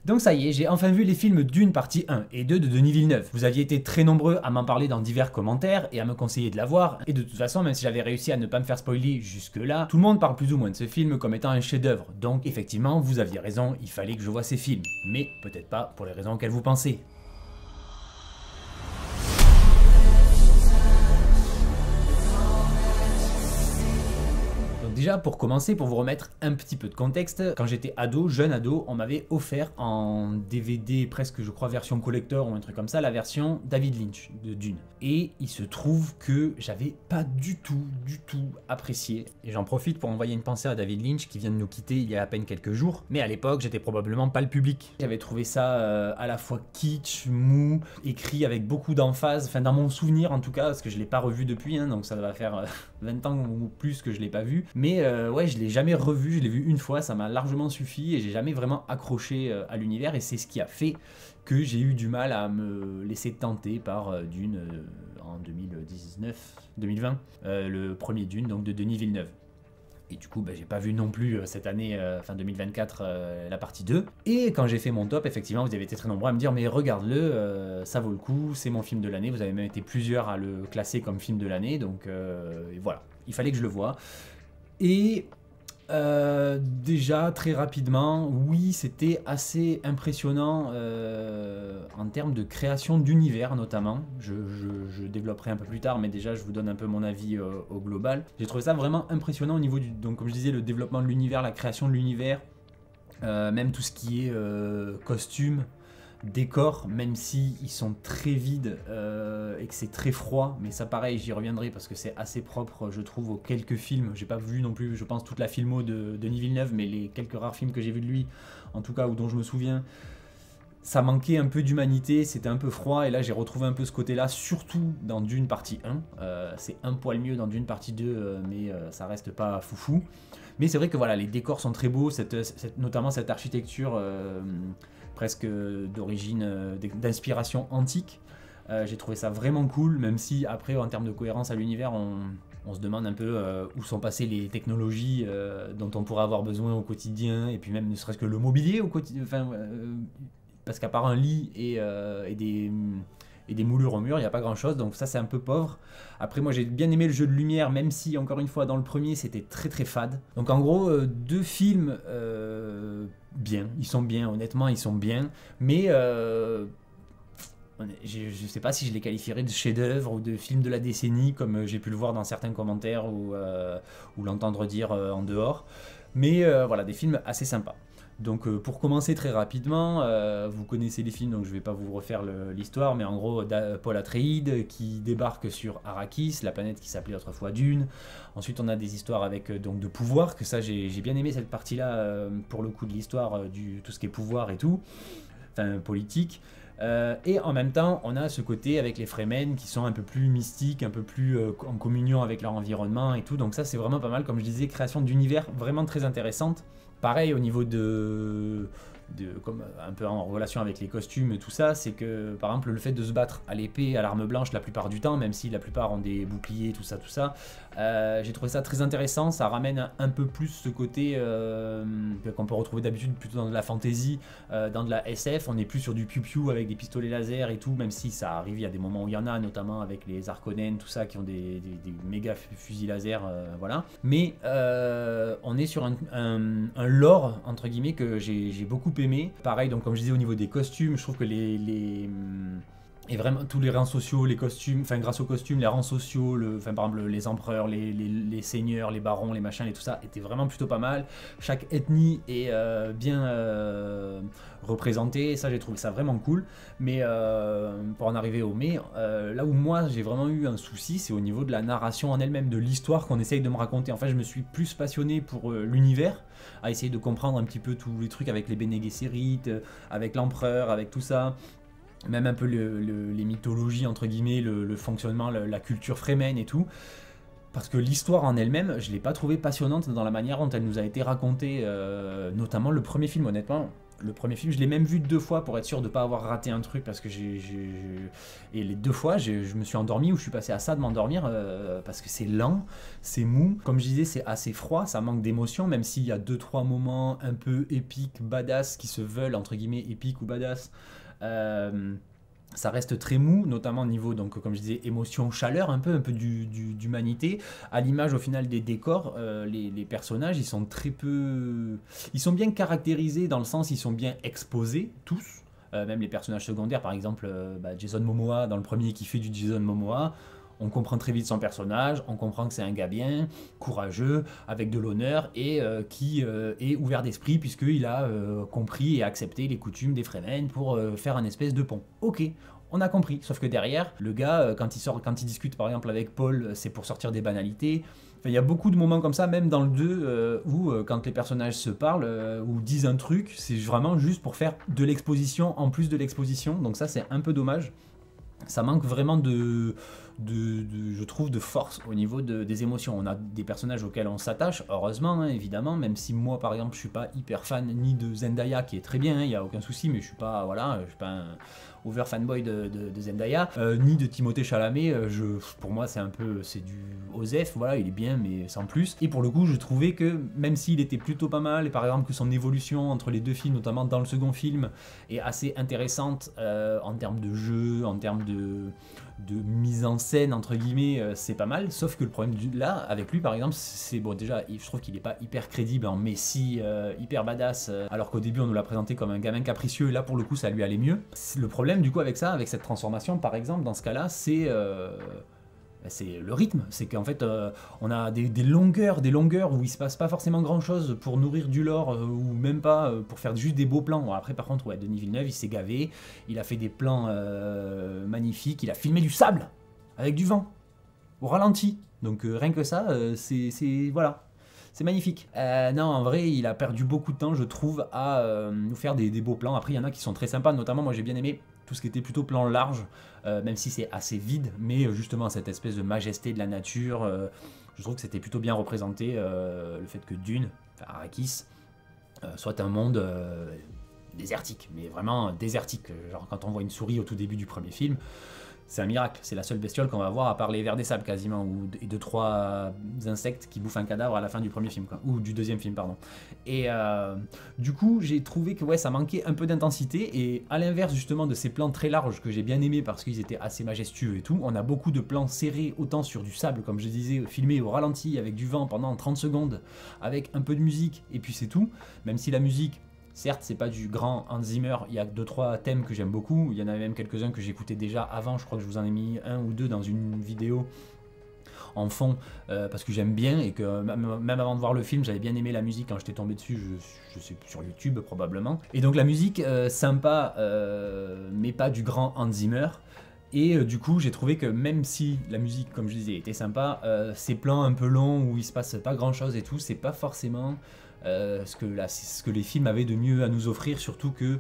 Donc ça y est, j'ai enfin vu les films Dune partie 1 et 2 de Denis Villeneuve. Vous aviez été très nombreux à m'en parler dans divers commentaires et à me conseiller de la voir, et de toute façon, même si j'avais réussi à ne pas me faire spoiler jusque là, tout le monde parle plus ou moins de ce film comme étant un chef-d'œuvre. Donc effectivement, vous aviez raison, il fallait que je voie ces films. Mais peut-être pas pour les raisons auxquelles vous pensez. Déjà, pour commencer, pour vous remettre un petit peu de contexte, quand j'étais ado, jeune ado, on m'avait offert en DVD, presque je crois version collector ou un truc comme ça, la version David Lynch de Dune. Et il se trouve que j'avais pas du tout apprécié. Et j'en profite pour envoyer une pensée à David Lynch qui vient de nous quitter il y a à peine quelques jours. Mais à l'époque, j'étais probablement pas le public. J'avais trouvé ça à la fois kitsch, mou, écrit avec beaucoup d'emphase, enfin dans mon souvenir en tout cas, parce que je l'ai pas revu depuis, hein, donc ça va faire 20 ans ou plus que je l'ai pas vu. Mais ouais, je l'ai jamais revu, je l'ai vu une fois, ça m'a largement suffi et j'ai jamais vraiment accroché à l'univers, et c'est ce qui a fait que j'ai eu du mal à me laisser tenter par Dune en 2020, le premier Dune donc de Denis Villeneuve. Et du coup, bah, j'ai pas vu non plus cette année, fin 2024, la partie 2. Et quand j'ai fait mon top, effectivement, vous avez été très nombreux à me dire mais regarde-le, ça vaut le coup, c'est mon film de l'année. Vous avez même été plusieurs à le classer comme film de l'année, donc et voilà, il fallait que je le voie. Et déjà, très rapidement, oui, c'était assez impressionnant en termes de création d'univers notamment. Je développerai un peu plus tard, mais déjà, je vous donne un peu mon avis au global. J'ai trouvé ça vraiment impressionnant au niveau du... Donc, comme je disais, le développement de l'univers, la création de l'univers, même tout ce qui est costume, décors, même si ils sont très vides et que c'est très froid, mais ça pareil j'y reviendrai parce que c'est assez propre je trouve aux quelques films. J'ai pas vu non plus je pense toute la filmo de Denis Villeneuve, mais les quelques rares films que j'ai vus de lui en tout cas ou dont je me souviens, ça manquait un peu d'humanité, c'était un peu froid, et là j'ai retrouvé un peu ce côté là, surtout dans Dune partie 1. C'est un poil mieux dans Dune partie 2, mais ça reste pas foufou. Mais c'est vrai que voilà, les décors sont très beaux, notamment cette architecture presque d'origine, d'inspiration antique. J'ai trouvé ça vraiment cool, même si après en termes de cohérence à l'univers, on se demande un peu où sont passées les technologies dont on pourrait avoir besoin au quotidien, et puis même ne serait-ce que le mobilier au quotidien, enfin, parce qu'à part un lit et des moulures au mur, il n'y a pas grand chose, donc ça c'est un peu pauvre. Après moi j'ai bien aimé le jeu de lumière, même si encore une fois dans le premier c'était très fade. Donc en gros deux films bien, ils sont bien, honnêtement ils sont bien, mais je sais pas si je les qualifierais de chef-d'œuvre ou de film de la décennie comme j'ai pu le voir dans certains commentaires ou l'entendre dire en dehors, mais voilà, des films assez sympas. Donc pour commencer très rapidement, vous connaissez les films donc je vais pas vous refaire l'histoire, mais en gros Paul Atreides qui débarque sur Arrakis, la planète qui s'appelait autrefois Dune. Ensuite on a des histoires avec donc de pouvoir, que ça j'ai bien aimé cette partie là pour le coup de l'histoire, tout ce qui est pouvoir et tout, enfin politique. Et en même temps on a ce côté avec les Fremen qui sont un peu plus mystiques, un peu plus en communion avec leur environnement et tout, donc ça c'est vraiment pas mal, comme je disais, création d'univers vraiment très intéressante. Pareil au niveau comme un peu en relation avec les costumes et tout ça, c'est que par exemple le fait de se battre à l'épée, à l'arme blanche la plupart du temps, même si la plupart ont des boucliers, tout ça, j'ai trouvé ça très intéressant. Ça ramène un peu plus ce côté qu'on peut retrouver d'habitude plutôt dans de la fantasy, dans de la SF. On n'est plus sur du piou-piou avec des pistolets laser et tout, même si ça arrive, il y a des moments où il y en a, notamment avec les Harkonnen, tout ça, qui ont des méga fusils laser, voilà. Mais on est sur un lore entre guillemets que j'ai beaucoup aimé. Pareil, donc comme je disais au niveau des costumes, je trouve que et vraiment tous les rangs sociaux, les costumes, enfin grâce aux costumes, les rangs sociaux, enfin par exemple les empereurs, les seigneurs, les barons, les machins et tout ça étaient vraiment plutôt pas mal. Chaque ethnie est bien représentée, et ça j'ai trouvé ça vraiment cool. Mais pour en arriver au là où moi j'ai vraiment eu un souci, c'est au niveau de la narration en elle-même, de l'histoire qu'on essaye de me raconter. En fait je me suis plus passionné pour l'univers, à essayer de comprendre un petit peu tous les trucs avec les Bene Gesserit, avec l'empereur, avec tout ça. Même un peu les mythologies entre guillemets, le fonctionnement, la culture Fremen et tout, parce que l'histoire en elle-même, je l'ai pas trouvée passionnante dans la manière dont elle nous a été racontée, notamment le premier film. Honnêtement, Le premier film, je l'ai même vu 2 fois pour être sûr de ne pas avoir raté un truc parce que et les 2 fois, je me suis endormi ou je suis passé à ça de m'endormir parce que c'est lent, c'est mou. Comme je disais, c'est assez froid, ça manque d'émotion, même s'il y a 2-3 moments un peu épiques, badass, qui se veulent entre guillemets épiques ou badass. Ça reste très mou, notamment au niveau, donc, comme je disais, émotion, chaleur, un peu d'humanité. À l'image, au final, des décors, les personnages, ils sont très peu... Ils sont bien caractérisés dans le sens, ils sont bien exposés, tous. Même les personnages secondaires, par exemple, Jason Momoa, dans le premier qui fait du Jason Momoa, on comprend très vite son personnage, on comprend que c'est un gars bien, courageux, avec de l'honneur et qui est ouvert d'esprit puisqu'il a compris et accepté les coutumes des Fremen pour faire un espèce de pont. Ok, on a compris, sauf que derrière, le gars, quand il discute par exemple avec Paul, c'est pour sortir des banalités. Enfin, il y a beaucoup de moments comme ça, même dans le 2, où quand les personnages se parlent ou disent un truc, c'est vraiment juste pour faire de l'exposition en plus de l'exposition, donc ça c'est un peu dommage. Ça manque vraiment je trouve, de force au niveau des émotions. On a des personnages auxquels on s'attache, heureusement, hein, évidemment, même si moi, par exemple, je suis pas hyper fan ni de Zendaya, qui est très bien, il n'y a aucun souci, mais je suis pas un over fanboy de Zendaya, ni de Timothée Chalamet. Pour moi, c'est du Osef, voilà, il est bien, mais sans plus. Et pour le coup, je trouvais que, même s'il était plutôt pas mal, et par exemple que son évolution entre les 2 films, notamment dans le second film, est assez intéressante en termes de jeu, en termes de mise en scène, entre guillemets, c'est pas mal. Sauf que le problème là, avec lui, par exemple, c'est bon, déjà, je trouve qu'il est pas hyper crédible en Messi, hyper badass, alors qu'au début, on nous l'a présenté comme un gamin capricieux, et là, pour le coup, ça lui allait mieux. Le problème, du coup, avec ça, avec cette transformation, par exemple, dans ce cas-là, c'est le rythme, c'est qu'en fait on a des longueurs où il se passe pas forcément grand chose pour nourrir du lore ou même pas pour faire juste des beaux plans. Bon, après par contre, ouais, Denis Villeneuve il s'est gavé, il a fait des plans magnifiques, il a filmé du sable avec du vent au ralenti, donc rien que ça voilà, c'est magnifique. Non, en vrai, il a perdu beaucoup de temps, je trouve, à nous faire des beaux plans. Après, il y en a qui sont très sympas, notamment moi j'ai bien aimé tout ce qui était plutôt plan large, même si c'est assez vide, mais justement cette espèce de majesté de la nature, je trouve que c'était plutôt bien représenté, le fait que Dune, enfin Arrakis, soit un monde désertique, mais vraiment désertique, genre quand on voit une souris au tout début du premier film, c'est un miracle, c'est la seule bestiole qu'on va voir à part les vers des sables quasiment, et 2-3 insectes qui bouffent un cadavre à la fin du premier film, quoi, ou du deuxième film, pardon. Et du coup, j'ai trouvé que ouais, ça manquait un peu d'intensité, et à l'inverse justement de ces plans très larges que j'ai bien aimés parce qu'ils étaient assez majestueux et tout, on a beaucoup de plans serrés, autant sur du sable, comme je disais, filmés au ralenti, avec du vent pendant 30 secondes, avec un peu de musique, et puis c'est tout, même si la musique... Certes, c'est pas du grand Hans Zimmer, il y a 2-3 thèmes que j'aime beaucoup, il y en a même quelques-uns que j'écoutais déjà avant, je crois que je vous en ai mis 1 ou 2 dans une vidéo en fond, parce que j'aime bien, et que même avant de voir le film, j'avais bien aimé la musique quand j'étais tombé dessus, je sais sur YouTube probablement. Et donc la musique, sympa, mais pas du grand Hans Zimmer. Et du coup, j'ai trouvé que même si la musique, comme je disais, était sympa, ces plans un peu longs où il se passe pas grand chose et tout, c'est pas forcément... ce que les films avaient de mieux à nous offrir, surtout que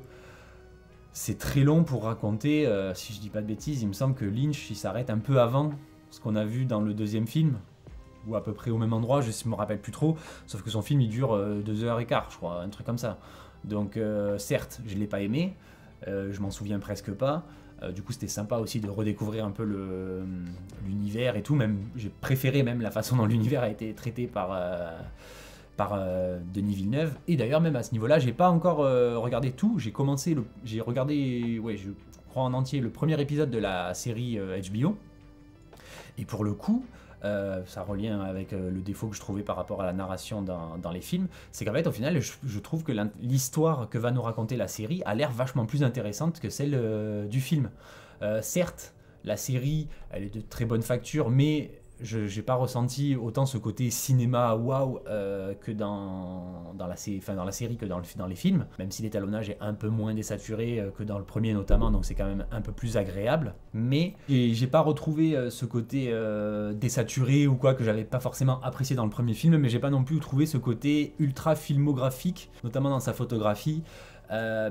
c'est très long pour raconter, si je dis pas de bêtises, il me semble que Lynch il s'arrête un peu avant ce qu'on a vu dans le deuxième film, ou à peu près au même endroit, je me rappelle plus trop, sauf que son film il dure 2h15 je crois, un truc comme ça. Donc certes, je l'ai pas aimé, je m'en souviens presque pas, du coup c'était sympa aussi de redécouvrir un peu l'univers et tout, même j'ai préféré même la façon dont l'univers a été traité par Denis Villeneuve. Et d'ailleurs même à ce niveau là j'ai pas encore regardé tout, j'ai regardé, ouais, je crois en entier le premier épisode de la série HBO, et pour le coup ça revient avec le défaut que je trouvais par rapport à la narration dans les films, c'est qu'en fait au final je trouve que l'histoire que va nous raconter la série a l'air vachement plus intéressante que celle du film. Certes la série elle est de très bonne facture, mais je n'ai pas ressenti autant ce côté cinéma waouh que dans la série que dans les films, même si l'étalonnage est un peu moins désaturé que dans le premier notamment, donc c'est quand même un peu plus agréable. Mais j'ai pas retrouvé ce côté désaturé ou quoi que j'avais pas forcément apprécié dans le premier film, mais j'ai pas non plus trouvé ce côté ultra filmographique, notamment dans sa photographie.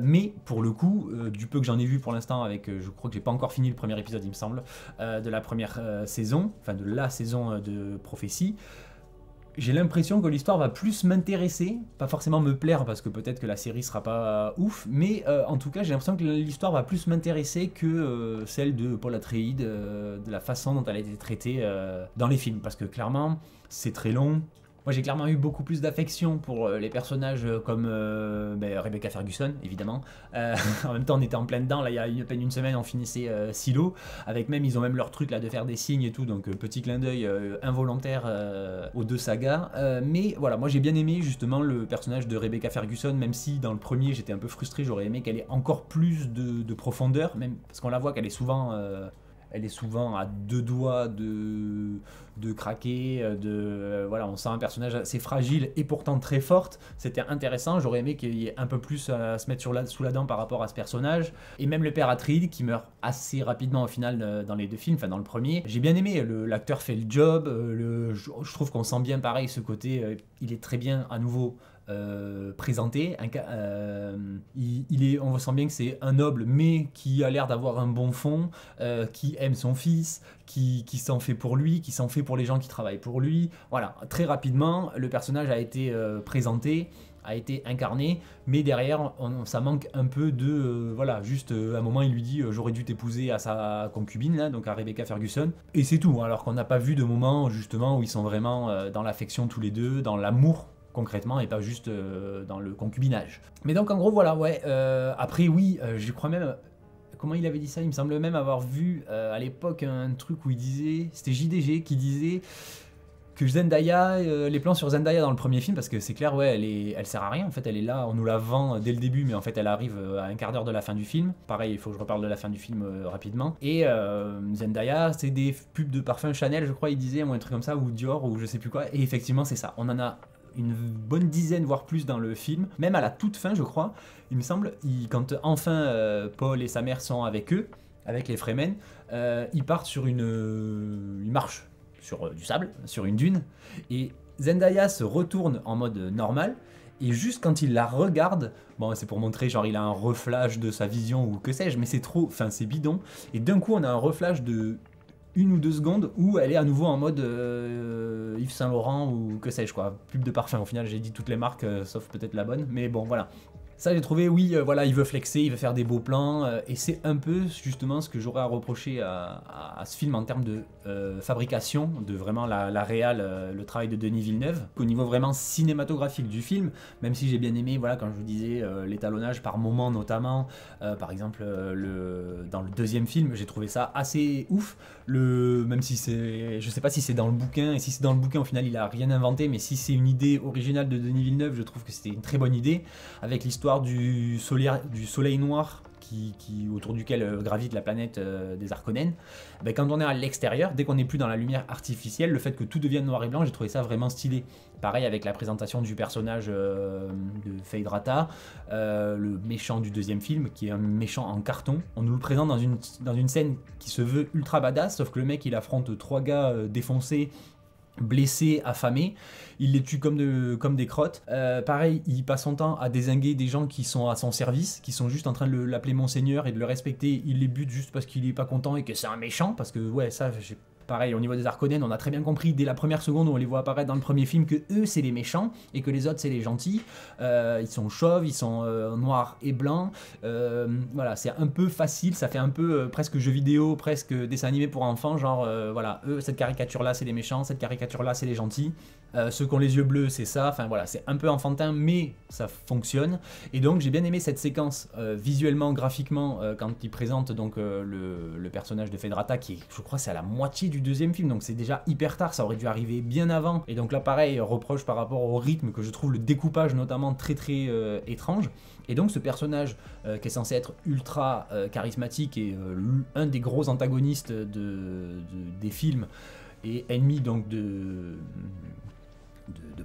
Mais pour le coup, du peu que j'en ai vu pour l'instant, avec je crois que j'ai pas encore fini le premier épisode il me semble, de la première saison, enfin de la saison de Prophétie, j'ai l'impression que l'histoire va plus m'intéresser, pas forcément me plaire parce que peut-être que la série sera pas ouf, mais en tout cas j'ai l'impression que l'histoire va plus m'intéresser que celle de Paul Atreides, de la façon dont elle a été traitée dans les films, parce que clairement c'est très long. Moi j'ai clairement eu beaucoup plus d'affection pour les personnages comme Rebecca Ferguson, évidemment. En même temps on était en plein dedans, là il y a à peine une semaine on finissait Silo, avec même ils ont même leur truc là de faire des signes et tout, donc petit clin d'œil involontaire aux deux sagas. Mais voilà, moi j'ai bien aimé justement le personnage de Rebecca Ferguson, même si dans le premier j'étais un peu frustré, j'aurais aimé qu'elle ait encore plus de profondeur, même parce qu'on la voit qu'elle est souvent... elle est souvent à deux doigts de craquer, voilà, on sent un personnage assez fragile et pourtant très forte. C'était intéressant, j'aurais aimé qu'il y ait un peu plus à se mettre sous la dent par rapport à ce personnage. Et même le père Atreides qui meurt assez rapidement au final dans les deux films, enfin dans le premier. J'ai bien aimé, l'acteur fait le job, je trouve qu'on sent bien pareil ce côté, il est très bien à nouveau présenté. On sent bien que c'est un noble, mais qui a l'air d'avoir un bon fond, qui aime son fils, qui s'en fait pour lui, qui s'en fait pour les gens qui travaillent pour lui. Voilà, très rapidement, le personnage a été présenté, a été incarné, mais derrière, ça manque un peu de... voilà, juste à un moment, il lui dit j'aurais dû t'épouser à sa concubine, là, donc à Rebecca Ferguson, et c'est tout, alors qu'on n'a pas vu de moment, justement, où ils sont vraiment dans l'affection tous les deux, dans l'amour, concrètement, et pas juste dans le concubinage. Mais donc en gros voilà, ouais, après oui, je crois même, comment il avait dit ça, il me semble même avoir vu à l'époque un truc où il disait, c'était JDG qui disait que Zendaya, les plans sur Zendaya dans le premier film, parce que c'est clair, ouais, elle sert à rien, en fait elle est là, on nous la vend dès le début, mais en fait elle arrive à un quart d'heure de la fin du film. Pareil, il faut que je reparle de la fin du film rapidement. Et Zendaya, c'est des pubs de parfum Chanel, je crois, il disait, ou un truc comme ça, ou Dior, ou je sais plus quoi, et effectivement c'est ça, on en a une bonne dizaine, voire plus dans le film, même à la toute fin, je crois, il me semble, quand enfin Paul et sa mère sont avec eux, avec les Fremen, ils partent sur ils marchent sur du sable, sur une dune, et Zendaya se retourne en mode normal, et juste quand il la regarde, bon c'est pour montrer genre il a un reflash de sa vision ou que sais-je, mais c'est trop, enfin c'est bidon, et d'un coup on a un reflash de 1 ou 2 secondes où elle est à nouveau en mode Yves Saint Laurent ou que sais-je quoi, pub de parfum. Au final j'ai dit toutes les marques sauf peut-être la bonne, mais bon voilà. Ça j'ai trouvé, oui, voilà, il veut flexer, il veut faire des beaux plans, et c'est un peu justement ce que j'aurais à reprocher à ce film en termes de fabrication, de vraiment la réal, le travail de Denis Villeneuve. Au niveau vraiment cinématographique du film, même si j'ai bien aimé, voilà, quand je vous disais, l'étalonnage par moments notamment, par exemple dans le deuxième film, j'ai trouvé ça assez ouf, même si c'est, je sais pas si c'est dans le bouquin, et si c'est dans le bouquin au final il a rien inventé, mais si c'est une idée originale de Denis Villeneuve, je trouve que c'était une très bonne idée, avec l'histoire du soleil noir autour duquel gravite la planète des Harkonnen. Ben, quand on est à l'extérieur, dès qu'on n'est plus dans la lumière artificielle, le fait que tout devienne noir et blanc, j'ai trouvé ça vraiment stylé. Pareil avec la présentation du personnage de Feyd-Rattha, le méchant du deuxième film, qui est un méchant en carton. On nous le présente dans une scène qui se veut ultra badass, sauf que le mec il affronte 3 gars défoncés, blessés, affamés, il les tue comme des crottes. Pareil, il passe son temps à dézinguer des gens qui sont à son service, qui sont juste en train de l'appeler Monseigneur et de le respecter. Il les bute juste parce qu'il est pas content et que c'est un méchant, parce que ouais, ça, pareil, au niveau des Harkonnen, on a très bien compris dès la première seconde où on les voit apparaître dans le premier film que eux c'est les méchants et que les autres c'est les gentils. Ils sont chauves, ils sont noirs et blancs. Voilà, c'est un peu facile, ça fait un peu presque jeu vidéo, presque dessin animé pour enfants, genre voilà, eux, cette caricature là c'est les méchants, cette caricature là c'est les gentils. Ceux qui ont les yeux bleus c'est ça, enfin voilà, c'est un peu enfantin mais ça fonctionne. Et donc j'ai bien aimé cette séquence visuellement, graphiquement, quand il présente donc le personnage de Feyd-Rattha qui est, je crois c'est à la moitié du deuxième film, donc c'est déjà hyper tard, ça aurait dû arriver bien avant. Et donc là pareil, reproche par rapport au rythme, que je trouve le découpage notamment très très étrange. Et donc ce personnage qui est censé être ultra charismatique et un des gros antagonistes des films et ennemi donc de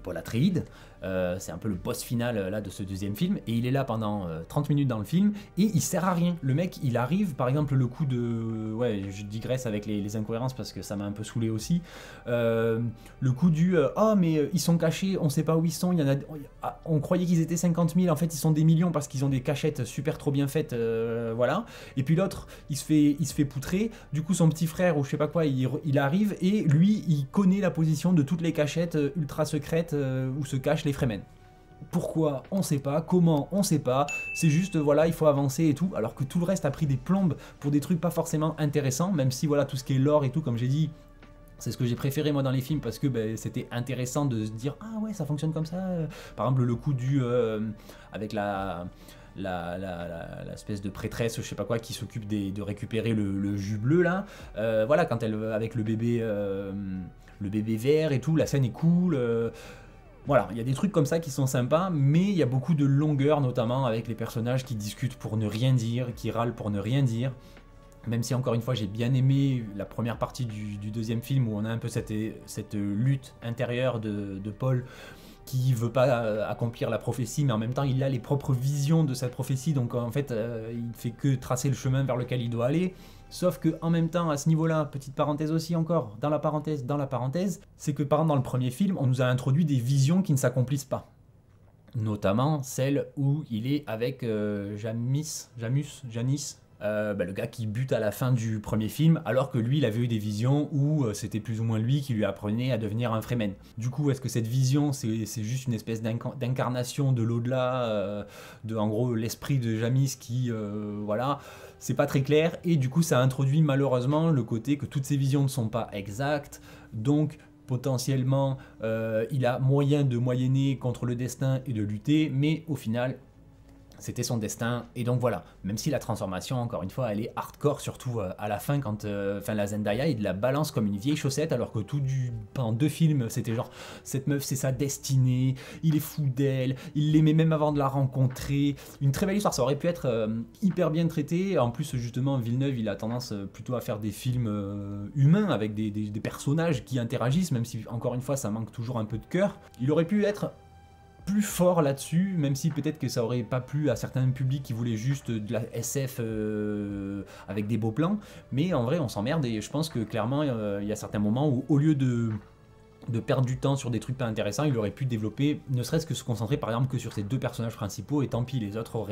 Paul Atreides, c'est un peu le boss final là de ce deuxième film, et il est là pendant 30 minutes dans le film, et il sert à rien. Le mec, il arrive, par exemple le coup de... Ouais, je digresse avec les incohérences parce que ça m'a un peu saoulé aussi. Le coup du oh mais ils sont cachés, on sait pas où ils sont, il y en a, on croyait qu'ils étaient 50 000, en fait ils sont des millions parce qu'ils ont des cachettes super trop bien faites, voilà. Et puis l'autre, il se fait poutrer, du coup son petit frère ou je sais pas quoi, il arrive et lui il connaît la position de toutes les cachettes ultra secrètes où se cachent les Fremen. Pourquoi? On sait pas. Comment? On sait pas. C'est juste, voilà, il faut avancer et tout. Alors que tout le reste a pris des plombes pour des trucs pas forcément intéressants, même si, voilà, tout ce qui est lore et tout, comme j'ai dit, c'est ce que j'ai préféré moi dans les films parce que ben, c'était intéressant de se dire ah ouais, ça fonctionne comme ça. Par exemple, le coup du avec l'espèce de prêtresse, je sais pas quoi, qui s'occupe de récupérer le jus bleu là. Voilà, quand elle avec le bébé vert et tout, la scène est cool. Voilà, il y a des trucs comme ça qui sont sympas, mais il y a beaucoup de longueur, notamment avec les personnages qui discutent pour ne rien dire, qui râlent pour ne rien dire. Même si, encore une fois, j'ai bien aimé la première partie du deuxième film, où on a un peu cette lutte intérieure de Paul, qui veut pas accomplir la prophétie, mais en même temps, il a les propres visions de cette prophétie, donc en fait, il fait que tracer le chemin vers lequel il doit aller. Sauf que en même temps, à ce niveau-là, petite parenthèse aussi encore, dans la parenthèse, c'est que par exemple dans le premier film, on nous a introduit des visions qui ne s'accomplissent pas. Notamment celle où il est avec Janis, le gars qui bute à la fin du premier film, alors que lui, il avait eu des visions où c'était plus ou moins lui qui lui apprenait à devenir un Fremen. Du coup, est-ce que cette vision, c'est juste une espèce d'incarnation de l'au-delà, de en gros l'esprit de Jamis qui, voilà, c'est pas très clair, et du coup, ça introduit malheureusement le côté que toutes ces visions ne sont pas exactes, donc potentiellement, il a moyen de moyenner contre le destin et de lutter, mais au final, c'était son destin, et donc voilà. Même si la transformation, encore une fois, elle est hardcore, surtout à la fin, quand la Zendaya, il la balance comme une vieille chaussette, alors que pendant 2 films, c'était genre, cette meuf, c'est sa destinée, il est fou d'elle, il l'aimait même avant de la rencontrer. Une très belle histoire, ça aurait pu être hyper bien traité. En plus, justement, Villeneuve, il a tendance plutôt à faire des films humains, avec des personnages qui interagissent, même si, encore une fois, ça manque toujours un peu de cœur. Il aurait pu être plus fort là-dessus, même si peut-être que ça aurait pas plu à certains publics qui voulaient juste de la SF avec des beaux plans, mais en vrai on s'emmerde, et je pense que clairement il y a certains moments où au lieu de perdre du temps sur des trucs pas intéressants, il aurait pu développer, ne serait-ce que se concentrer par exemple que sur ces 2 personnages principaux, et tant pis, les autres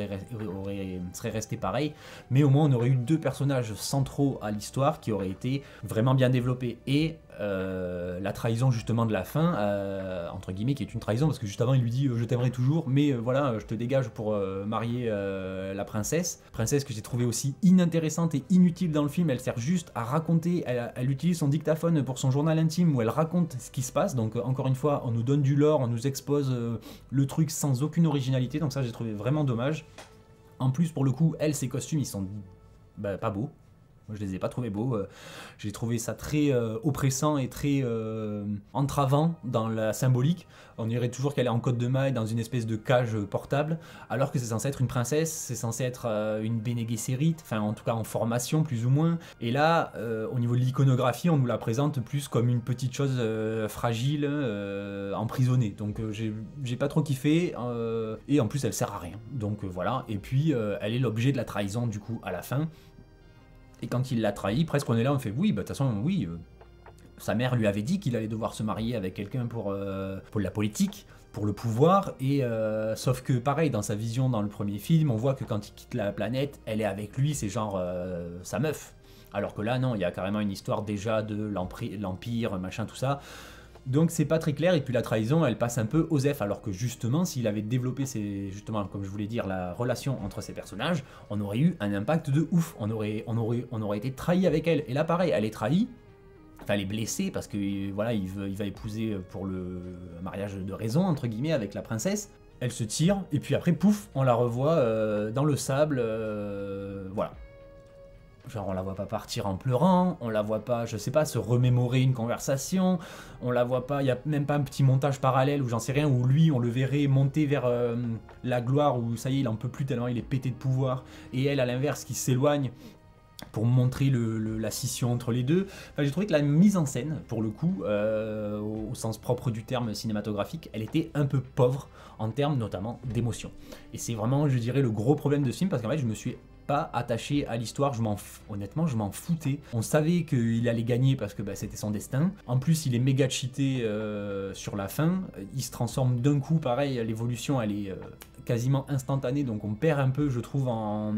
seraient restés pareils, mais au moins on aurait eu 2 personnages centraux à l'histoire qui auraient été vraiment bien développés. Et la trahison justement de la fin, entre guillemets, qui est une trahison, parce que juste avant il lui dit je t'aimerai toujours, mais voilà, je te dégage pour marier la princesse que j'ai trouvé aussi inintéressante et inutile dans le film. Elle sert juste à raconter, elle utilise son dictaphone pour son journal intime où elle raconte ce qui se passe, donc encore une fois on nous donne du lore, on nous expose le truc sans aucune originalité, donc ça j'ai trouvé vraiment dommage. En plus, pour le coup, ses costumes ils sont pas beaux. Moi, je les ai pas trouvés beaux. J'ai trouvé ça très oppressant et très entravant dans la symbolique. On dirait toujours qu'elle est en côte de maille dans une espèce de cage portable, alors que c'est censé être une princesse, c'est censé être une Bene Gesserit, enfin en tout cas en formation plus ou moins. Et là, au niveau de l'iconographie, on nous la présente plus comme une petite chose fragile, emprisonnée. Donc j'ai pas trop kiffé, et en plus elle sert à rien. Donc voilà. Et puis elle est l'objet de la trahison du coup à la fin. Et quand il l'a trahi, presque on est là, on fait oui, de toute façon, oui, sa mère lui avait dit qu'il allait devoir se marier avec quelqu'un pour la politique, pour le pouvoir, et sauf que pareil, dans sa vision dans le premier film, on voit que quand il quitte la planète, elle est avec lui, c'est genre sa meuf. Alors que là, non, il y a carrément une histoire déjà de l'Empire, machin, tout ça. Donc c'est pas très clair, et puis la trahison elle passe un peu aux F, alors que justement s'il avait développé justement comme je voulais dire la relation entre ces personnages, on aurait eu un impact de ouf, on aurait été trahi avec elle. Et là pareil, elle est trahie, enfin elle est blessée parce que voilà il va épouser pour le mariage de raison entre guillemets avec la princesse. Elle se tire et puis après pouf on la revoit dans le sable, voilà. Genre on la voit pas partir en pleurant, on la voit pas, je sais pas, se remémorer une conversation, on la voit pas, il y a même pas un petit montage parallèle ou j'en sais rien, où lui on le verrait monter vers la gloire, où ça y est il en peut plus tellement il est pété de pouvoir, et elle à l'inverse qui s'éloigne pour montrer la scission entre les deux. Enfin, j'ai trouvé que la mise en scène, pour le coup, au sens propre du terme cinématographique, elle était un peu pauvre en termes notamment d'émotion. Et c'est vraiment, je dirais, le gros problème de ce film, parce qu'en fait, je me suis pas attaché à l'histoire, honnêtement, je m'en foutais. On savait qu'il allait gagner parce que bah, c'était son destin. En plus, il est méga cheaté sur la fin. Il se transforme d'un coup, pareil, l'évolution, elle est quasiment instantanée, donc on perd un peu, je trouve, en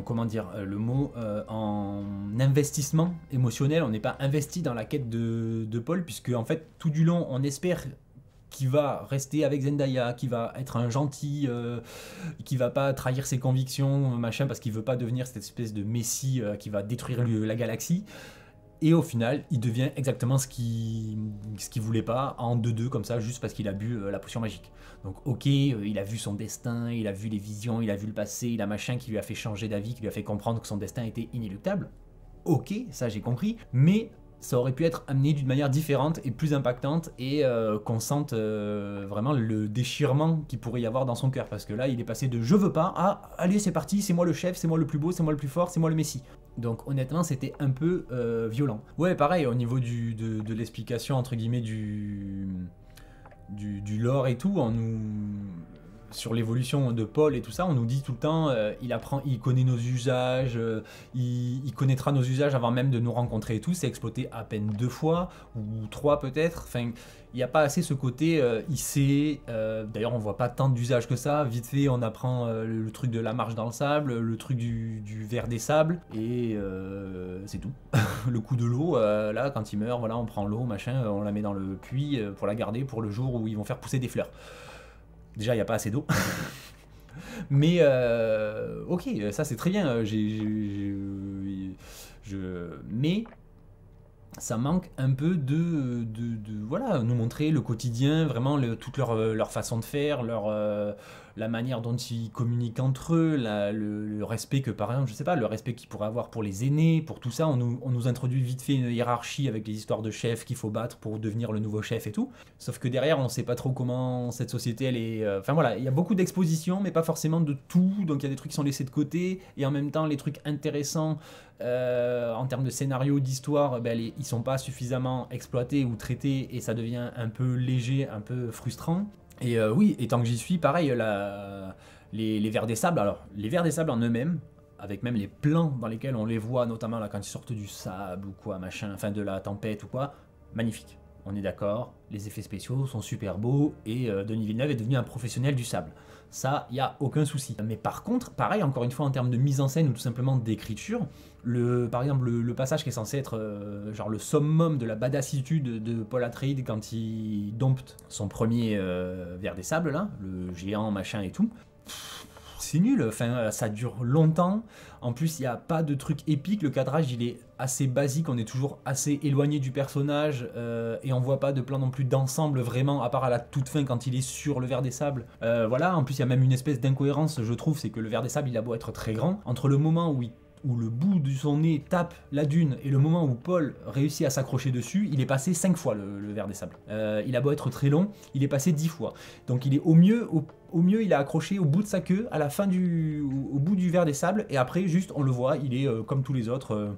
comment dire le mot, en investissement émotionnel. On n'est pas investi dans la quête de Paul, puisque en fait tout du long on espère qu'il va rester avec Zendaya, qu'il va être un gentil, qu'il va pas trahir ses convictions, machin, parce qu'il veut pas devenir cette espèce de messie qui va détruire la galaxie. Et au final, il devient exactement ce qu'il voulait pas, en 2-2 comme ça, juste parce qu'il a bu la potion magique. Donc ok, il a vu son destin, il a vu les visions, il a vu le passé, il a machin qui lui a fait changer d'avis, qui lui a fait comprendre que son destin était inéluctable. Ok, ça j'ai compris, mais ça aurait pu être amené d'une manière différente et plus impactante, et qu'on sente vraiment le déchirement qu'il pourrait y avoir dans son cœur, parce que là il est passé de je veux pas à allez c'est parti, c'est moi le chef, c'est moi le plus beau, c'est moi le plus fort, c'est moi le messie. Donc honnêtement c'était un peu violent. Ouais, pareil au niveau de l'explication entre guillemets du lore et tout, sur l'évolution de Paul et tout ça, on nous dit tout le temps, il connaît nos usages, il connaîtra nos usages avant même de nous rencontrer et tout. C'est exploité à peine 2 fois, ou 3 peut-être. Enfin, il n'y a pas assez ce côté, il sait, d'ailleurs on voit pas tant d'usages que ça. Vite fait, on apprend le truc de la marche dans le sable, le truc du ver des sables, et c'est tout. Le coup de l'eau, là, quand il meurt, voilà, on prend l'eau, machin, on la met dans le puits pour la garder pour le jour où ils vont faire pousser des fleurs. Déjà, il n'y a pas assez d'eau. Mais ok, ça c'est très bien. Mais ça manque un peu voilà, nous montrer le quotidien, vraiment toute leur façon de faire, la manière dont ils communiquent entre eux, le respect que, par exemple, je sais pas, le respect qu'ils pourraient avoir pour les aînés, pour tout ça. On nous introduit vite fait une hiérarchie avec les histoires de chefs qu'il faut battre pour devenir le nouveau chef et tout. Sauf que derrière, on sait pas trop comment cette société, elle est... Enfin voilà, il y a beaucoup d'expositions, mais pas forcément de tout. Donc il y a des trucs qui sont laissés de côté, et en même temps, les trucs intéressants en termes de scénario, d'histoire, ben, ils sont pas suffisamment exploités ou traités, et ça devient un peu léger, un peu frustrant. Et oui, et tant que j'y suis, pareil, les vers des sables, alors les vers des sables en eux-mêmes, avec même les plans dans lesquels on les voit, notamment là quand ils sortent du sable ou quoi, machin, enfin de la tempête ou quoi, magnifique. On est d'accord, les effets spéciaux sont super beaux, et Denis Villeneuve est devenu un professionnel du sable. Ça, il n'y a aucun souci. Mais par contre, pareil, encore une fois, en termes de mise en scène ou tout simplement d'écriture, par exemple, le passage qui est censé être genre le summum de la badassitude de Paul Atreides quand il dompte son premier ver des sables, là, le géant, machin et tout, c'est nul, enfin, ça dure longtemps. En plus, il n'y a pas de truc épique, le cadrage il est assez basique, on est toujours assez éloigné du personnage, et on voit pas de plan non plus d'ensemble vraiment, à part à la toute fin quand il est sur le ver des sables. Voilà, en plus il y a même une espèce d'incohérence, je trouve, c'est que le ver des sables il a beau être très grand, entre le moment où le bout de son nez tape la dune et le moment où Paul réussit à s'accrocher dessus, il est passé 5 fois le ver des sables. Il a beau être très long, il est passé 10 fois. Donc il est au mieux, il a accroché au bout de sa queue, à la fin au bout du ver des sables, et après juste on le voit, il est comme tous les autres,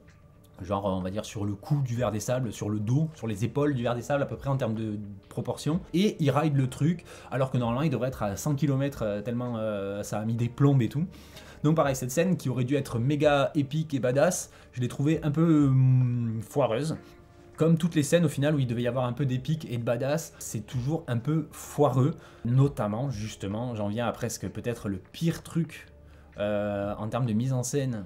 genre on va dire sur le cou du ver des sables, sur le dos, sur les épaules du ver des sables à peu près en termes de proportion, et il ride le truc, alors que normalement il devrait être à 100 km tellement ça a mis des plombes et tout. Donc pareil, cette scène qui aurait dû être méga épique et badass, je l'ai trouvée un peu foireuse. Comme toutes les scènes au final où il devait y avoir un peu d'épique et de badass, c'est toujours un peu foireux. Notamment, justement, j'en viens à presque peut-être le pire truc en termes de mise en scène,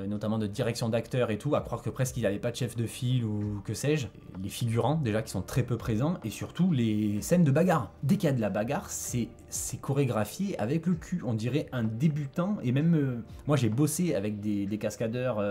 notamment de direction d'acteurs et tout, à croire que presque il n'avait pas de chef de file ou que sais-je. Les figurants déjà qui sont très peu présents, et surtout les scènes de bagarre. Dès qu'il y a de la bagarre, c'est chorégraphié avec le cul, on dirait un débutant. Et même moi j'ai bossé avec des cascadeurs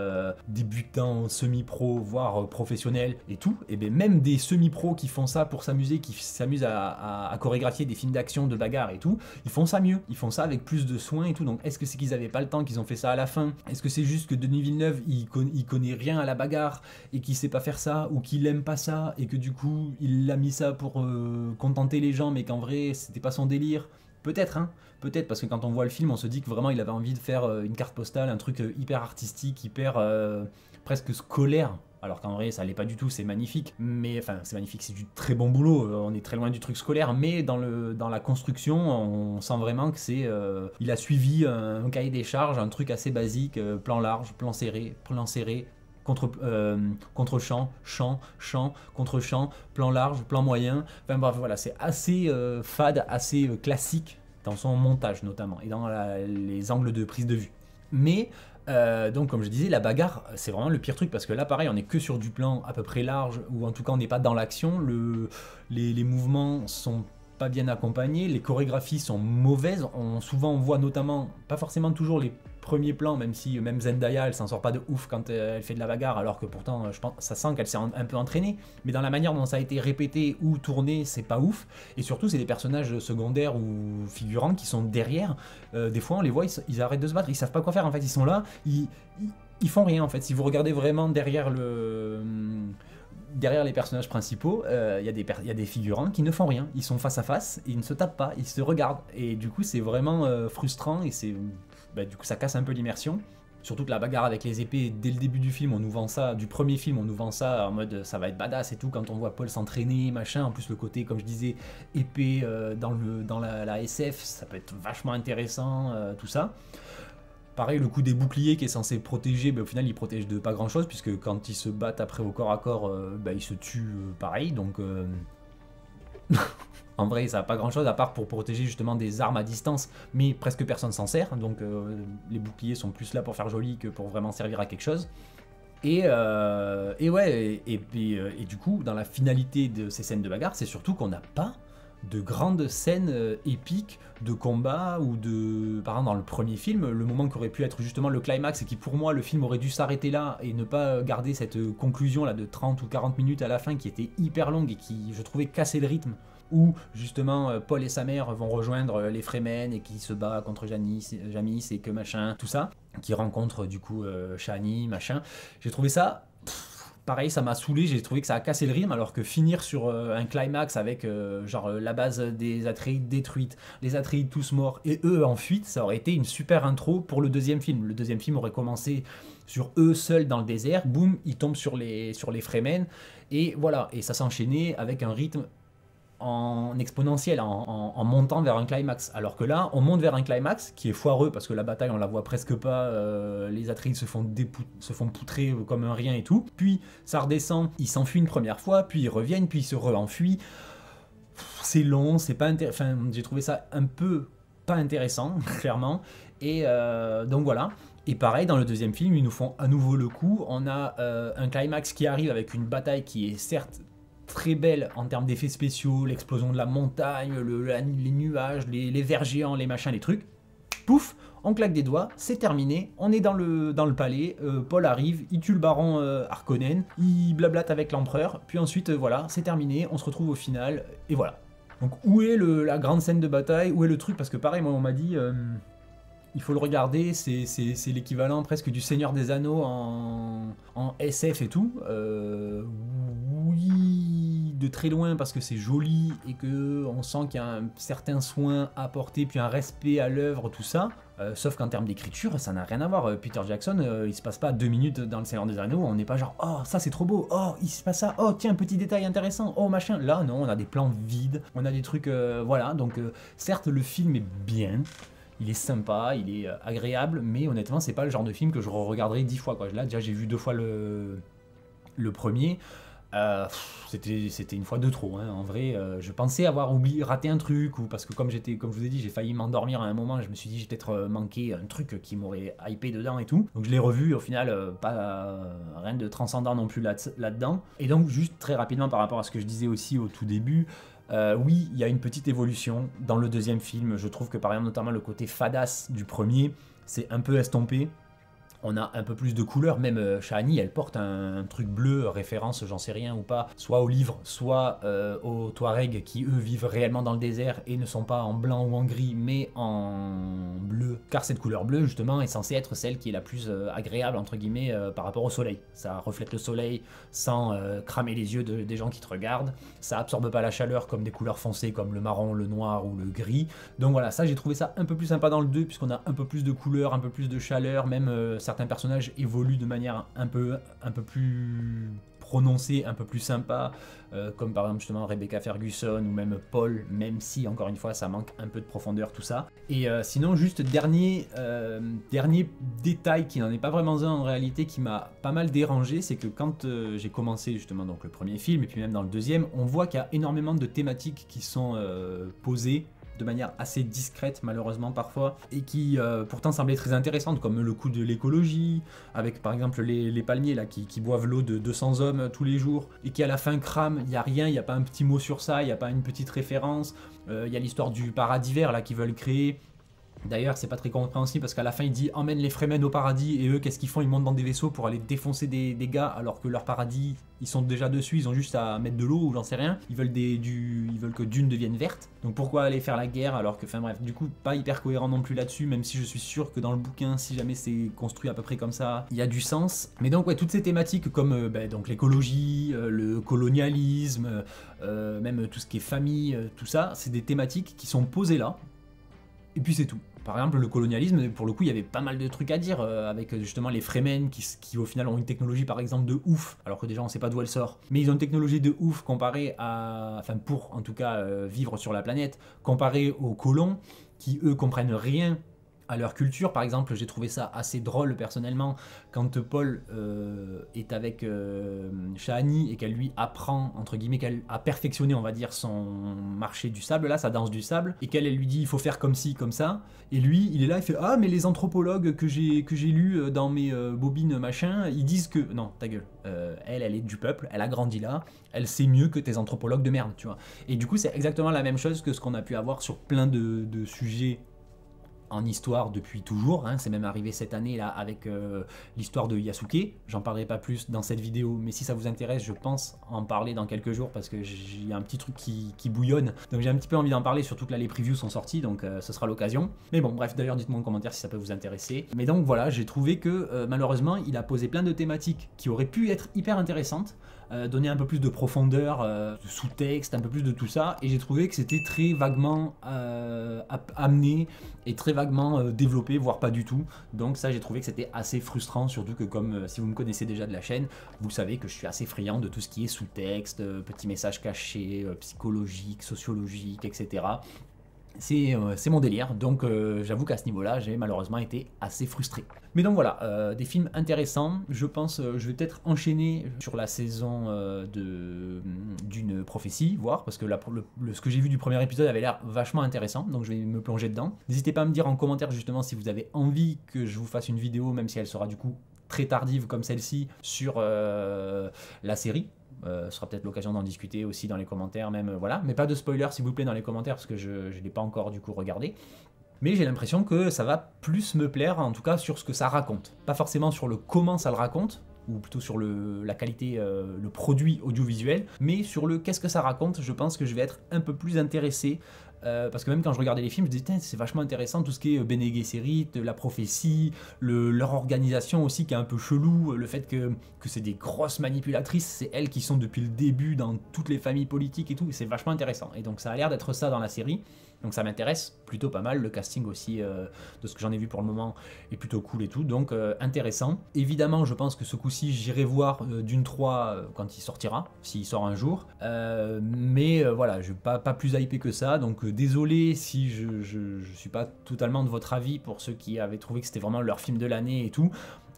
débutants, semi-pro, voire professionnels et tout, et bien même des semi-pros qui font ça pour s'amuser, qui s'amusent à chorégraphier des films d'action, de bagarre et tout, ils font ça mieux, ils font ça avec plus de soin et tout. Donc est-ce que c'est qu'ils avaient pas le temps, qu'ils ont fait ça à la fin? Est-ce que c'est juste que Denis Villeneuve il connaît rien à la bagarre et qu'il sait pas faire ça, ou qu'il aime pas ça et que du coup il a mis ça pour contenter les gens, mais qu'en vrai c'était pas son délire? Peut-être, hein. Peut-être, parce que quand on voit le film, on se dit que vraiment il avait envie de faire une carte postale, un truc hyper artistique, hyper presque scolaire. Alors qu'en vrai, ça l'est pas du tout, c'est magnifique. Mais enfin, c'est magnifique, c'est du très bon boulot. On est très loin du truc scolaire, mais dans la construction, on sent vraiment que il a suivi un cahier des charges, un truc assez basique, plan large, plan serré, contre-champ, champ, contre-champ, plan large, plan moyen. Enfin bref, voilà, c'est assez fade, assez classique dans son montage notamment, et dans les angles de prise de vue. Mais, donc comme je disais, la bagarre, c'est vraiment le pire truc, parce que là, pareil, on est que sur du plan à peu près large, ou en tout cas on n'est pas dans l'action, les mouvements sont pas bien accompagnés, les chorégraphies sont mauvaises, souvent on voit notamment, pas forcément toujours les premiers plans, même si même Zendaya elle s'en sort pas de ouf quand elle fait de la bagarre, alors que pourtant je pense ça sent qu'elle s'est un peu entraînée, mais dans la manière dont ça a été répété ou tourné, c'est pas ouf, et surtout c'est des personnages secondaires ou figurants qui sont derrière, des fois on les voit, ils arrêtent de se battre, ils savent pas quoi faire en fait, ils sont là, ils font rien en fait. Si vous regardez vraiment derrière les personnages principaux, il y a des figurants qui ne font rien. Ils sont face à face, et ils ne se tapent pas, ils se regardent. Et du coup, c'est vraiment frustrant, et du coup, ça casse un peu l'immersion. Surtout que la bagarre avec les épées, dès le début du film, on nous vend ça, du premier film, on nous vend ça en mode ça va être badass et tout, quand on voit Paul s'entraîner, machin. En plus, le côté, comme je disais, épée dans la SF, ça peut être vachement intéressant, tout ça. Pareil, le coup des boucliers qui est censé protéger, au final il protège de pas grand chose, puisque quand ils se battent après au corps à corps, ils se tuent pareil, donc en vrai ça n'a pas grand chose à part pour protéger justement des armes à distance, mais presque personne s'en sert, donc les boucliers sont plus là pour faire joli que pour vraiment servir à quelque chose. Et ouais, et du coup, dans la finalité de ces scènes de bagarre, c'est surtout qu'on n'a pas de grandes scènes épiques de combat, ou par exemple dans le premier film, le moment qui aurait pu être justement le climax, et qui pour moi le film aurait dû s'arrêter là et ne pas garder cette conclusion là de 30 ou 40 minutes à la fin qui était hyper longue et qui je trouvais cassait le rythme, où justement Paul et sa mère vont rejoindre les Fremen et qui se bat contre Jamis et que machin, tout ça, qui rencontre du coup Shani, machin. J'ai trouvé ça pareil, ça m'a saoulé, j'ai trouvé que ça a cassé le rythme, alors que finir sur un climax avec la base des Atreides détruite, les Atreides tous morts et eux en fuite, ça aurait été une super intro pour le deuxième film. Le deuxième film aurait commencé sur eux seuls dans le désert, boum, ils tombent sur les Fremen, et voilà, et ça s'enchaînait avec un rythme en exponentiel, en montant vers un climax. Alors que là, on monte vers un climax qui est foireux, parce que la bataille, on la voit presque pas, les Atreides se font poutrer comme un rien et tout. Puis ça redescend, ils s'enfuient une première fois, puis ils reviennent, puis ils se re-enfuient. C'est long, c'est pas intéressant. Enfin, j'ai trouvé ça un peu pas intéressant, clairement. Et donc voilà. Et pareil, dans le deuxième film, ils nous font à nouveau le coup. On a un climax qui arrive avec une bataille qui est certes très belle en termes d'effets spéciaux, l'explosion de la montagne, les nuages, les vers géants, les machins, les trucs. Pouf, on claque des doigts, c'est terminé, on est dans le palais, Paul arrive, il tue le baron Harkonnen, il blablate avec l'empereur, puis ensuite voilà, c'est terminé, on se retrouve au final, et voilà. Donc où est la grande scène de bataille, où est le truc, parce que pareil, moi on m'a dit... il faut le regarder, c'est l'équivalent presque du Seigneur des Anneaux en SF et tout. Oui, de très loin parce que c'est joli et que on sent qu'il y a un certain soin apporté, puis un respect à l'œuvre, tout ça. Sauf qu'en termes d'écriture, ça n'a rien à voir. Peter Jackson, il se passe pas 2 minutes dans le Seigneur des Anneaux, on n'est pas genre oh ça c'est trop beau, oh il se passe ça, oh tiens petit détail intéressant, oh machin. Là non, on a des plans vides, on a des trucs voilà. Donc certes le film est bien. Il est sympa, il est agréable, mais honnêtement, c'est pas le genre de film que je regarderai 10 fois, quoi. Là, déjà, j'ai vu 2 fois le premier. C'était une fois de trop, hein. En vrai, je pensais avoir raté un truc, ou parce que comme je vous ai dit, j'ai failli m'endormir à un moment, je me suis dit j'ai peut-être manqué un truc qui m'aurait hypé dedans et tout. Donc je l'ai revu, au final, rien de transcendant non plus là-dedans. Et donc, juste très rapidement par rapport à ce que je disais aussi au tout début, oui, il y a une petite évolution dans le deuxième film. Je trouve que par exemple, notamment le côté fadasse du premier, c'est un peu estompé. On a un peu plus de couleurs, même Shani, elle porte un truc bleu, référence, j'en sais rien ou pas, soit au livre, soit aux Touaregs qui eux vivent réellement dans le désert et ne sont pas en blanc ou en gris, mais en bleu, car cette couleur bleue justement est censée être celle qui est la plus agréable entre guillemets par rapport au soleil. Ça reflète le soleil sans cramer les yeux des gens qui te regardent, ça absorbe pas la chaleur comme des couleurs foncées comme le marron, le noir ou le gris. Donc voilà, ça j'ai trouvé ça un peu plus sympa dans le 2 puisqu'on a un peu plus de couleurs, un peu plus de chaleur, même certains personnages évoluent de manière un peu plus prononcée, un peu plus sympa, comme par exemple justement Rebecca Ferguson ou même Paul, même si encore une fois ça manque un peu de profondeur tout ça. Et sinon juste dernier détail qui n'en est pas vraiment un en réalité qui m'a pas mal dérangé, c'est que quand j'ai commencé justement donc le premier film et puis même dans le deuxième, on voit qu'il y a énormément de thématiques qui sont posées de manière assez discrète malheureusement parfois, et qui pourtant semblaient très intéressantes, comme le coup de l'écologie, avec par exemple les palmiers là qui boivent l'eau de 200 hommes tous les jours, et qui à la fin crament, il n'y a rien, il n'y a pas un petit mot sur ça, il n'y a pas une petite référence, il y a l'histoire du paradis vert là qu'ils veulent créer. D'ailleurs, c'est pas très compréhensible parce qu'à la fin, il dit emmène les Fremen au paradis, et eux, qu'est-ce qu'ils font? Ils montent dans des vaisseaux pour aller défoncer des gars, alors que leur paradis, ils sont déjà dessus, ils ont juste à mettre de l'eau ou j'en sais rien. Ils veulent que Dune devienne verte. Donc pourquoi aller faire la guerre alors que, enfin bref, du coup, pas hyper cohérent non plus là-dessus, même si je suis sûr que dans le bouquin, si jamais c'est construit à peu près comme ça, il y a du sens. Mais donc, ouais, toutes ces thématiques comme donc l'écologie, le colonialisme, même tout ce qui est famille, tout ça, c'est des thématiques qui sont posées là. Et puis c'est tout. Par exemple, le colonialisme, pour le coup, il y avait pas mal de trucs à dire, avec justement les Fremen qui au final ont une technologie par exemple de ouf, alors que déjà on sait pas d'où elle sort. Mais ils ont une technologie de ouf comparée à... Enfin pour en tout cas vivre sur la planète, comparée aux colons, qui eux comprennent rien à leur culture. Par exemple, j'ai trouvé ça assez drôle personnellement quand Paul est avec Shani et qu'elle lui apprend, entre guillemets, qu'elle a perfectionné, on va dire, son marché du sable, là, sa danse du sable, et qu'elle lui dit il faut faire comme ci, comme ça, et lui, il est là, il fait ah, mais les anthropologues que j'ai lus dans mes bobines machin, ils disent que... Non, ta gueule. Elle est du peuple, elle a grandi là, elle sait mieux que tes anthropologues de merde, tu vois. Et du coup, c'est exactement la même chose que ce qu'on a pu avoir sur plein de sujets en histoire depuis toujours, hein. C'est même arrivé cette année là avec l'histoire de Yasuke. J'en parlerai pas plus dans cette vidéo, mais si ça vous intéresse, je pense en parler dans quelques jours parce que j'ai un petit truc qui bouillonne, donc j'ai un petit peu envie d'en parler, surtout que là les previews sont sortis, donc ce sera l'occasion. Mais bon, bref, d'ailleurs dites-moi en commentaire si ça peut vous intéresser. Mais donc voilà, j'ai trouvé que malheureusement il a posé plein de thématiques qui auraient pu être hyper intéressantes, donner un peu plus de profondeur, de sous-texte, un peu plus de tout ça, et j'ai trouvé que c'était très vaguement amené et très vaguement développé, voire pas du tout. Donc ça, j'ai trouvé que c'était assez frustrant, surtout que comme si vous me connaissez déjà de la chaîne, vous savez que je suis assez friand de tout ce qui est sous-texte, petits messages cachés, psychologiques, sociologiques, etc. C'est mon délire, donc j'avoue qu'à ce niveau-là, j'ai malheureusement été assez frustré. Mais donc voilà, des films intéressants. Je pense, je vais peut-être enchaîner sur la saison d'une prophétie, voir, parce que ce que j'ai vu du premier épisode avait l'air vachement intéressant, donc je vais me plonger dedans. N'hésitez pas à me dire en commentaire justement si vous avez envie que je vous fasse une vidéo, même si elle sera du coup très tardive comme celle-ci, sur la série. Ce sera peut-être l'occasion d'en discuter aussi dans les commentaires, même voilà, mais pas de spoiler s'il vous plaît dans les commentaires parce que je ne l'ai pas encore du coup regardé. Mais j'ai l'impression que ça va plus me plaire, en tout cas sur ce que ça raconte. Pas forcément sur le comment ça le raconte, ou plutôt sur la qualité, le produit audiovisuel, mais sur le qu'est-ce que ça raconte. Je pense que je vais être un peu plus intéressé. Parce que même quand je regardais les films, je me disais c'est vachement intéressant tout ce qui est Bene Gesserit, la prophétie, leur organisation aussi qui est un peu chelou, le fait que c'est des grosses manipulatrices, c'est elles qui sont depuis le début dans toutes les familles politiques et tout, c'est vachement intéressant. Et donc ça a l'air d'être ça dans la série, donc ça m'intéresse plutôt pas mal, le casting aussi de ce que j'en ai vu pour le moment est plutôt cool et tout, donc intéressant. Évidemment je pense que ce coup-ci j'irai voir Dune 3 quand il sortira, s'il sort un jour, mais voilà, je suis pas plus hypé que ça, donc désolé si je suis pas totalement de votre avis pour ceux qui avaient trouvé que c'était vraiment leur film de l'année et tout.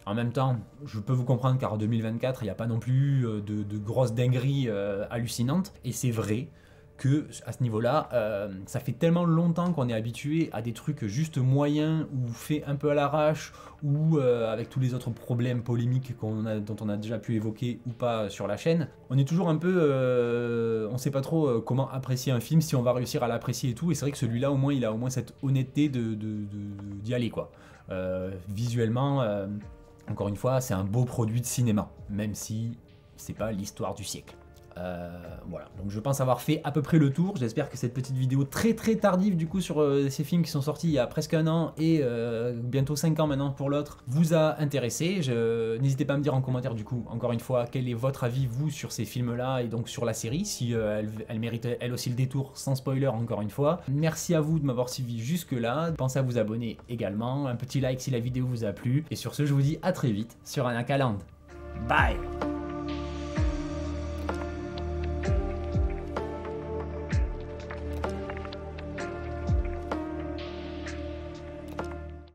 En même temps, je peux vous comprendre car en 2024, il n'y a pas non plus de grosses dingueries hallucinantes, et c'est vrai que à ce niveau-là, ça fait tellement longtemps qu'on est habitué à des trucs juste moyens ou faits un peu à l'arrache ou avec tous les autres problèmes polémiques dont on a déjà pu évoquer ou pas sur la chaîne. On est toujours un peu, on sait pas trop comment apprécier un film, si on va réussir à l'apprécier et tout. Et c'est vrai que celui-là, au moins, il a au moins cette honnêteté d'y aller quoi. Visuellement. Encore une fois, c'est un beau produit de cinéma, même si c'est pas l'histoire du siècle. Voilà, donc je pense avoir fait à peu près le tour. J'espère que cette petite vidéo très tardive du coup sur ces films qui sont sortis il y a presque un an et bientôt 5 ans maintenant pour l'autre vous a intéressé. N'hésitez pas à me dire en commentaire du coup, encore une fois, quel est votre avis vous sur ces films là et donc sur la série, si elle mérite elle aussi le détour sans spoiler encore une fois. Merci à vous de m'avoir suivi jusque là, pensez à vous abonner également, un petit like si la vidéo vous a plu et sur ce je vous dis à très vite sur Anakaland. Bye.